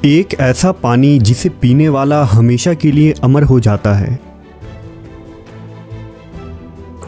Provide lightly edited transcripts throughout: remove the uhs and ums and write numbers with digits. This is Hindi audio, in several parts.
एक ऐसा पानी जिसे पीने वाला हमेशा के लिए अमर हो जाता है।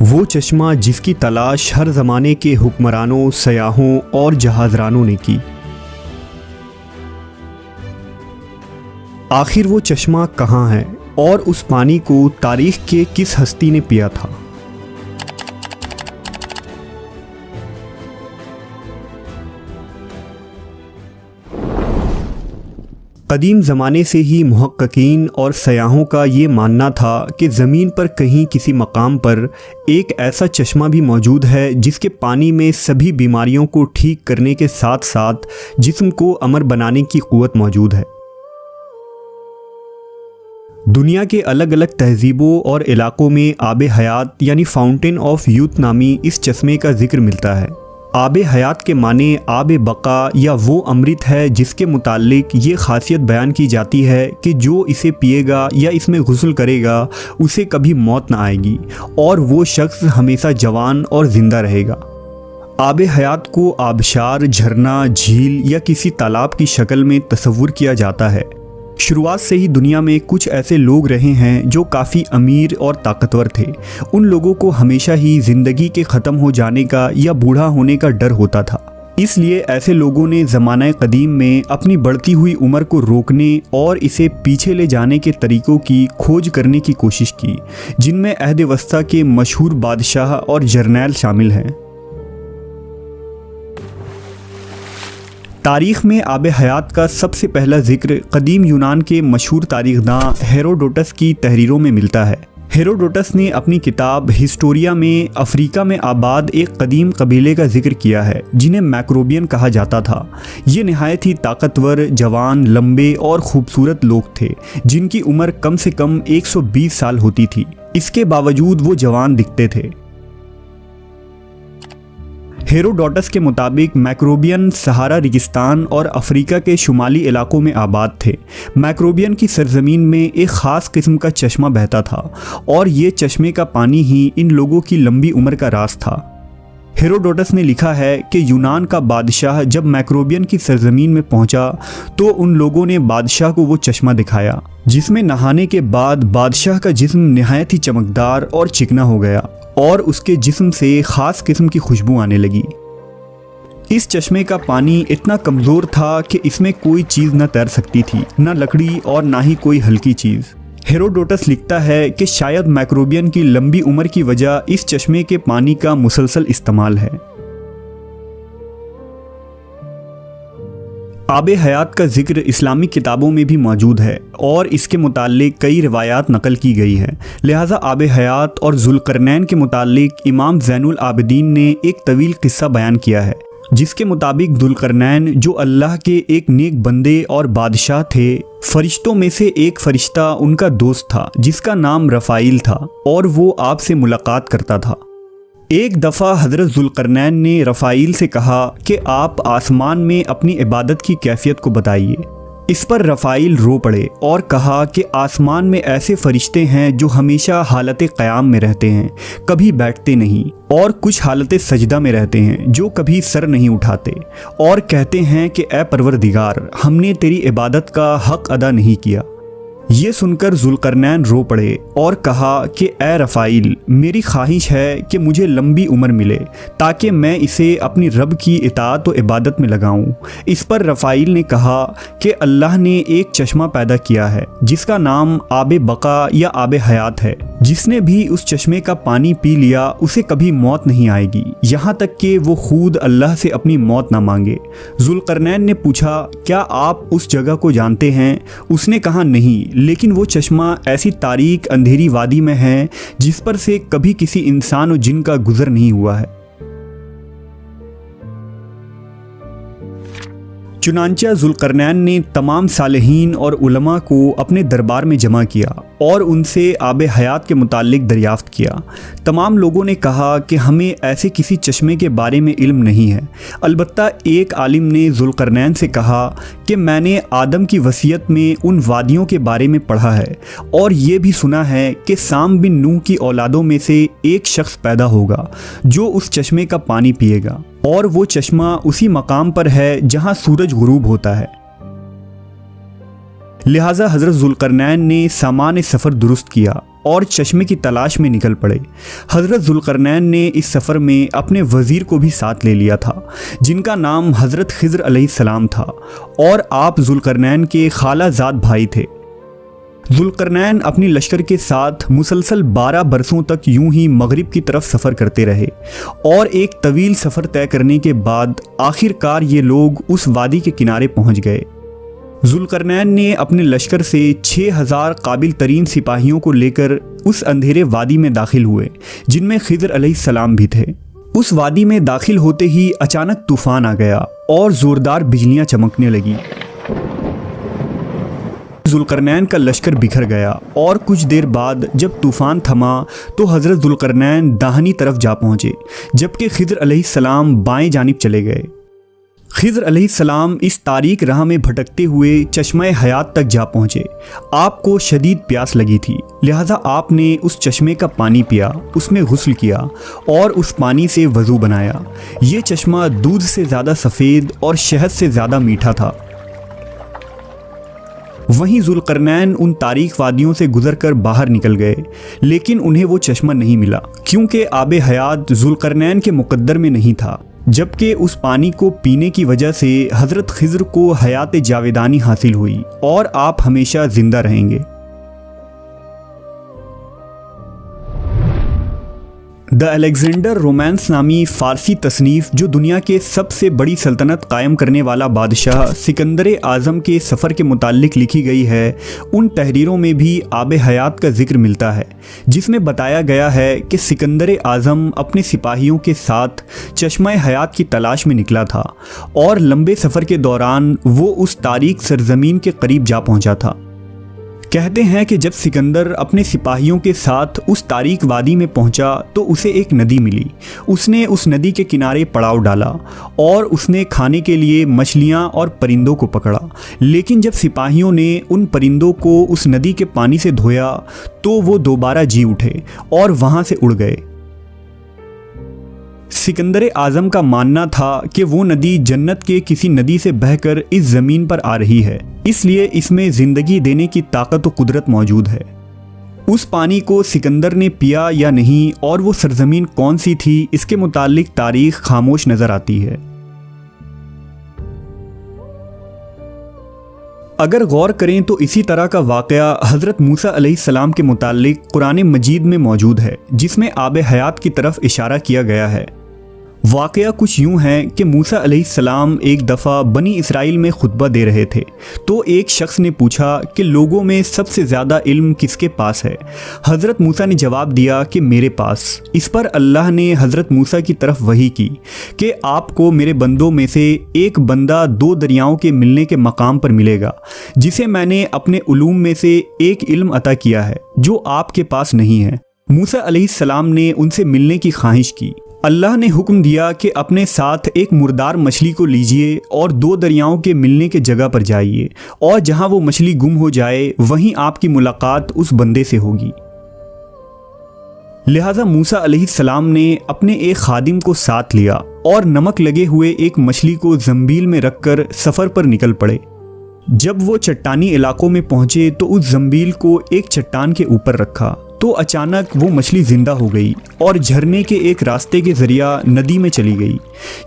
वो चश्मा जिसकी तलाश हर ज़माने के हुक्मरानों, सयाहों और जहाज़रानों ने की। आखिर वो चश्मा कहाँ है और उस पानी को तारीख़ के किस हस्ती ने पिया था? कदीम ज़माने से ही मुहक्किकीन और सयाहों का ये मानना था कि ज़मीन पर कहीं किसी मकाम पर एक ऐसा चश्मा भी मौजूद है जिसके पानी में सभी बीमारियों को ठीक करने के साथ साथ जिस्म को अमर बनाने की क़ुव्वत मौजूद है। दुनिया के अलग अलग तहज़ीबों और इलाक़ों में आब हयात यानी फाउंटेन ऑफ यूथ नामी इस चश्मे का ज़िक्र मिलता है। आब हयात के माने आब बका या वो अमृत है जिसके मुताल्लिक ये ख़ासियत बयान की जाती है कि जो इसे पिएगा या इसमें गुस्ल करेगा उसे कभी मौत ना आएगी और वो शख्स हमेशा जवान और ज़िंदा रहेगा। आब हयात को आबशार, झरना, झील या किसी तालाब की शक्ल में तस्वुर किया जाता है। शुरुआत से ही दुनिया में कुछ ऐसे लोग रहे हैं जो काफ़ी अमीर और ताकतवर थे। उन लोगों को हमेशा ही ज़िंदगी के ख़त्म हो जाने का या बूढ़ा होने का डर होता था। इसलिए ऐसे लोगों ने ज़माना कदीम में अपनी बढ़ती हुई उम्र को रोकने और इसे पीछे ले जाने के तरीक़ों की खोज करने की कोशिश की, जिनमें अहद वस्ता के मशहूर बादशाह और जर्नैल शामिल हैं। तारीख़ में आब हयात का सबसे पहला ज़िक्र कदीम यूनान के मशहूर तारीख़दां हेरोडोटस की तहरीरों में मिलता है। हेरोडोटस ने अपनी किताब हिस्टोरिया में अफ्रीका में आबाद एक कदीम कबीले का जिक्र किया है जिन्हें मैक्रोबियन कहा जाता था। ये नहायत ही ताकतवर, जवान, लंबे और ख़ूबसूरत लोग थे जिनकी उम्र कम से कम 120 साल होती थी। इसके बावजूद वो जवान दिखते थे। हेरोडोटस के मुताबिक मैक्रोबियन सहारा रेगिस्तान और अफ्रीका के शुमाली इलाकों में आबाद थे। मैक्रोबियन की सरजमीन में एक ख़ास किस्म का चश्मा बहता था और ये चश्मे का पानी ही इन लोगों की लंबी उम्र का राज था। हेरोडोटस ने लिखा है कि यूनान का बादशाह जब मैक्रोबियन की सरजमीन में पहुंचा तो उन लोगों ने बादशाह को वो चश्मा दिखाया जिसमें नहाने के बाद बादशाह का जिस्म निहायत ही चमकदार और चिकना हो गया और उसके जिस्म से ख़ास किस्म की खुशबू आने लगी। इस चश्मे का पानी इतना कमज़ोर था कि इसमें कोई चीज़ न तैर सकती थी, न लकड़ी और ना ही कोई हल्की चीज़। हेरोडोटस लिखता है कि शायद मैक्रोबियन की लंबी उम्र की वजह इस चश्मे के पानी का मुसलसल इस्तेमाल है। आब हयात का जिक्र इस्लामी किताबों में भी मौजूद है और इसके मुताल्लिक कई रिवायात नकल की गई हैं। लिहाजा आब हयात और ज़ुल्करनैन के मुताल्लिक इमाम ज़ैनुल आबिदीन ने एक तवील किस्सा बयान किया है जिसके मुताबिक ज़ुल्करनैन जो अल्लाह के एक नेक बंदे और बादशाह थे, फरिश्तों में से एक फ़रिश्ता उनका दोस्त था जिसका नाम रफ़ाइल था और वो आपसे मुलाकात करता था। एक दफ़ा हज़रत ज़ुल्करनैन ने रफ़ाइल से कहा कि आप आसमान में अपनी इबादत की कैफियत को बताइए। इस पर रफ़ाइल रो पड़े और कहा कि आसमान में ऐसे फ़रिश्ते हैं जो हमेशा हालत क़याम में रहते हैं, कभी बैठते नहीं, और कुछ हालत सजदा में रहते हैं जो कभी सर नहीं उठाते और कहते हैं कि ए परवरदिगार, हमने तेरी इबादत का हक़ अदा नहीं किया। ये सुनकर ज़ुल्करनैन रो पड़े और कहा कि ए रफ़ाइल, मेरी ख्वाहिश है कि मुझे लंबी उम्र मिले ताकि मैं इसे अपनी रब की इताअत व इबादत में लगाऊं। इस पर रफ़ाइल ने कहा कि अल्लाह ने एक चश्मा पैदा किया है जिसका नाम आब बका या आब हयात है। जिसने भी उस चश्मे का पानी पी लिया उसे कभी मौत नहीं आएगी, यहाँ तक कि वो खुद अल्लाह से अपनी मौत ना मांगे। ज़ुल्करनैन ने पूछा, क्या आप उस जगह को जानते हैं? उसने कहा, नहीं, लेकिन वो चश्मा ऐसी तारीक अंधेरी वादी में है जिस पर से कभी किसी इंसान और जिन का गुजर नहीं हुआ है। चुनांचा ज़ुल्करनैन ने तमाम सालेहीन और उलमा को अपने दरबार में जमा किया और उनसे आब हयात के मुताल्लिक दरियाफ़्त किया। तमाम लोगों ने कहा कि हमें ऐसे किसी चश्मे के बारे में इल्म नहीं है। अलबत्ता एक आलिम ने ज़ुल्करनैन से कहा कि मैंने आदम की वसीयत में उन वादियों के बारे में पढ़ा है और ये भी सुना है कि साम बिन नूह की औलादों में से एक शख्स पैदा होगा जो उस चश्मे का पानी पिएगा और वो चश्मा उसी मकाम पर है जहाँ सूरज गुरूब होता है। लिहाजा हज़रत जुल्करनैन ने सामान सफ़र दुरुस्त किया और चश्मे की तलाश में निकल पड़े। हज़रत जुल्करनैन ने इस सफ़र में अपने वज़ीर को भी साथ ले लिया था, जिनका नाम हज़रत खिज़र अलैहिस्सलाम था और आप जुल्करनैन के खालाजाद भाई थे। जुल्करनैन अपनी लश्कर के साथ मुसलसल 12 बरसों तक यूं ही मगरिब की तरफ सफ़र करते रहे और एक तवील सफ़र तय करने के बाद आखिरकार ये लोग उस वादी के किनारे पहुंच गए। जुल्करनैन ने अपने लश्कर से 6000 काबिल तरीन सिपाहियों को लेकर उस अंधेरे वादी में दाखिल हुए, जिनमें खिज़र अलैहिस्सलाम भी थे। उस वादी में दाखिल होते ही अचानक तूफ़ान आ गया और ज़ोरदार बिजलियां चमकने लगी। जुल्करनैन का लश्कर बिखर गया और कुछ देर बाद जब तूफ़ान थमा तो हज़रत जुल्करनैन दाहिनी तरफ जा पहुँचे, जबकि खिज़र अलैहिस्सलाम बाएं जानिब चले गए। खिज़र अलैहिस्सलाम इस तारीक राह में भटकते हुए चश्मे हयात तक जा पहुँचे। आपको शदीद प्यास लगी थी, लिहाजा आपने उस चश्मे का पानी पिया, उसमें गुस्ल किया और उस पानी से वज़ू बनाया। ये चश्मा दूध से ज़्यादा सफ़ेद और शहद से ज़्यादा मीठा था। वहीं जुल्करनैन उन तारीक वादियों से गुजरकर बाहर निकल गए, लेकिन उन्हें वो चश्मा नहीं मिला, क्योंकि आब हयात जुल्करनैन के मुकद्दर में नहीं था, जबकि उस पानी को पीने की वजह से हज़रत खिज़र को हयात जावेदानी हासिल हुई और आप हमेशा ज़िंदा रहेंगे। द अलेक्जेंडर रोमांस नामी फ़ारसी तसनीफ़, जो दुनिया के सबसे बड़ी सल्तनत कायम करने वाला बादशाह सिकंदर आज़म के सफ़र के मुताल्लिक़ लिखी गई है, उन तहरीरों में भी आब हयात का जिक्र मिलता है, जिसमें बताया गया है कि सिकंदर आज़म अपने सिपाहियों के साथ चश्मा हयात की तलाश में निकला था और लंबे सफ़र के दौरान वो उस तारीक सरज़मीन के करीब जा पहुँचा था। कहते हैं कि जब सिकंदर अपने सिपाहियों के साथ उस तारीक वादी में पहुंचा तो उसे एक नदी मिली। उसने उस नदी के किनारे पड़ाव डाला और उसने खाने के लिए मछलियां और परिंदों को पकड़ा, लेकिन जब सिपाहियों ने उन परिंदों को उस नदी के पानी से धोया तो वो दोबारा जी उठे और वहां से उड़ गए। सिकंदर आज़म का मानना था कि वो नदी जन्नत के किसी नदी से बहकर इस ज़मीन पर आ रही है, इसलिए इसमें ज़िंदगी देने की ताकत और कुदरत मौजूद है। उस पानी को सिकंदर ने पिया या नहीं और वो सरज़मीन कौन सी थी, इसके मुतालिक तारीख खामोश नज़र आती है। अगर गौर करें तो इसी तरह का वाक़या हज़रत मूसा अलैहिस्सलाम के मुतालिक कुरान मजीद में मौजूद है, जिसमें आब हयात की तरफ इशारा किया गया है। वाक़या कुछ यूँ है कि मूसा अलैहिस्सलाम एक दफ़ा बनी इसराइल में खुतबा दे रहे थे, तो एक शख्स ने पूछा कि लोगों में सबसे ज़्यादा इल्म किसके पास है। हज़रत मूसा ने जवाब दिया कि मेरे पास। इस पर अल्लाह ने हज़रत मूसा की तरफ वही की कि आपको मेरे बंदों में से एक बंदा 2 दरियाओं के मिलने के मकाम पर मिलेगा, जिसे मैंने अपने उलूम में से एक इल्म अता किया है जो आपके पास नहीं है। मूसा अलैहिस्सलाम ने उनसे मिलने की ख्वाहिश की। अल्लाह ने हुक्म दिया कि अपने साथ एक मुर्दार मछली को लीजिए और 2 दरियाओं के मिलने के जगह पर जाइए, और जहां वो मछली गुम हो जाए वहीं आपकी मुलाकात उस बंदे से होगी। लिहाजा मूसा अलैहिस्सलाम ने अपने एक खादिम को साथ लिया और नमक लगे हुए एक मछली को जंबील में रखकर सफ़र पर निकल पड़े। जब वो चट्टानी इलाकों में पहुंचे तो उस जंबील को एक चट्टान के ऊपर रखा तो अचानक वो मछली जिंदा हो गई और झरने के एक रास्ते के जरिया नदी में चली गई।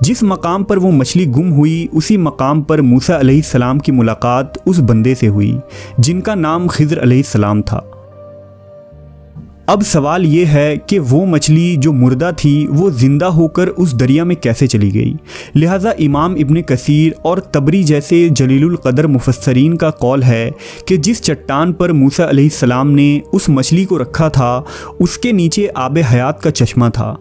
जिस मकाम पर वो मछली गुम हुई उसी मकाम पर मूसा अलैहिस्सलाम की मुलाकात उस बंदे से हुई जिनका नाम खिज़र अलैहिस्सलाम था। अब सवाल ये है कि वो मछली जो मुर्दा थी वो ज़िंदा होकर उस दरिया में कैसे चली गई। लिहाजा इमाम इब्न कसीर और तबरी जैसे जलीलुल कदर मुफस्सरीन का कौल है कि जिस चट्टान पर मूसा अलैहिस्सलाम ने उस मछली को रखा था उसके नीचे आब हयात का चश्मा था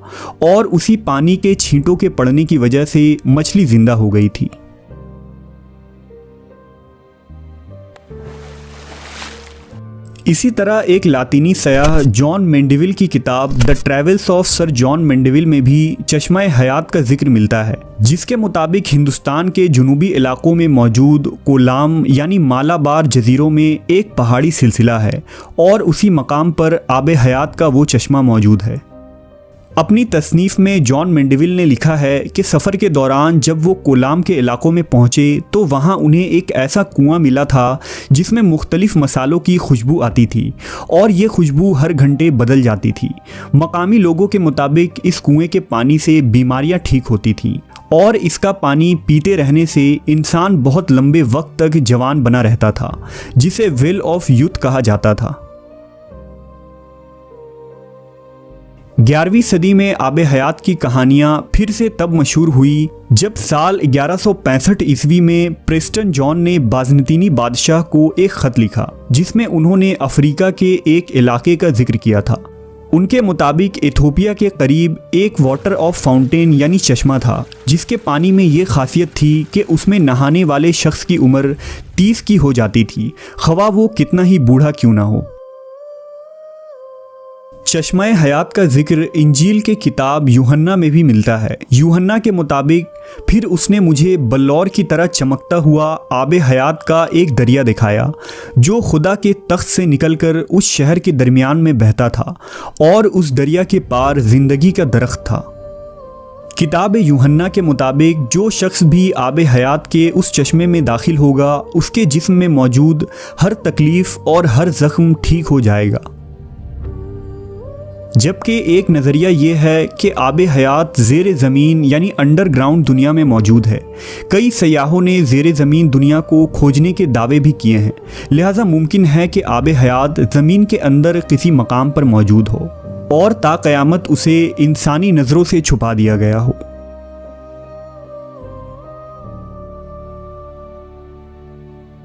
और उसी पानी के छींटों के पड़ने की वजह से मछली ज़िंदा हो गई थी। इसी तरह एक लातीनी सयाह जॉन मेंडेविल की किताब the travels of sir John Mandeville में भी चश्मा हयात का जिक्र मिलता है, जिसके मुताबिक हिंदुस्तान के जुनूबी इलाकों में मौजूद कोलाम यानी मालाबार जजीरों में एक पहाड़ी सिलसिला है और उसी मकाम पर आब हयात का वो चश्मा मौजूद है। अपनी तसनीफ़ में जॉन मेंडेविल ने लिखा है कि सफ़र के दौरान जब वो कोलाम के इलाकों में पहुँचे तो वहाँ उन्हें एक ऐसा कुआं मिला था जिसमें मुख्तलिफ़ मसालों की खुशबू आती थी और ये खुशबू हर घंटे बदल जाती थी। मकामी लोगों के मुताबिक इस कुएं के पानी से बीमारियाँ ठीक होती थीं और इसका पानी पीते रहने से इंसान बहुत लंबे वक्त तक जवान बना रहता था, जिसे वेल ऑफ यूथ कहा जाता था। 11वीं सदी में आबे हयात की कहानियाँ फिर से तब मशहूर हुई जब साल 1165 ईस्वी में प्रेस्टन जॉन ने बाज़नतीनी बादशाह को एक ख़त लिखा जिसमें उन्होंने अफ्रीका के एक इलाके का जिक्र किया था। उनके मुताबिक इथोपिया के करीब एक वाटर ऑफ फाउंटेन यानी चश्मा था जिसके पानी में ये खासियत थी कि उसमें नहाने वाले शख्स की उम्र 30 की हो जाती थी, ख्वाह वो कितना ही बूढ़ा क्यों ना हो। चश्मा हयात का जिक्र इंजील के किताब यूहन्ना में भी मिलता है। यूहन्ना के मुताबिक फिर उसने मुझे बल्लौर की तरह चमकता हुआ आबे हयात का एक दरिया दिखाया जो खुदा के तख्त से निकलकर उस शहर के दरमियान में बहता था और उस दरिया के पार जिंदगी का दरख्त था। किताब यूहन्ना के मुताबिक जो शख्स भी आबे हयात के उस चश्मे में दाखिल होगा उसके जिस्म में मौजूद हर तकलीफ़ और हर ज़ख्म ठीक हो जाएगा। जबकि एक नज़रिया ये है कि आबे हयात ज़ेर ज़मीन यानी अंडरग्राउंड दुनिया में मौजूद है। कई सयाहों ने ज़ेर ज़मीन दुनिया को खोजने के दावे भी किए हैं, लिहाजा मुमकिन है कि आबे हयात ज़मीन के अंदर किसी मकाम पर मौजूद हो और ता क़यामत उसे इंसानी नज़रों से छुपा दिया गया हो।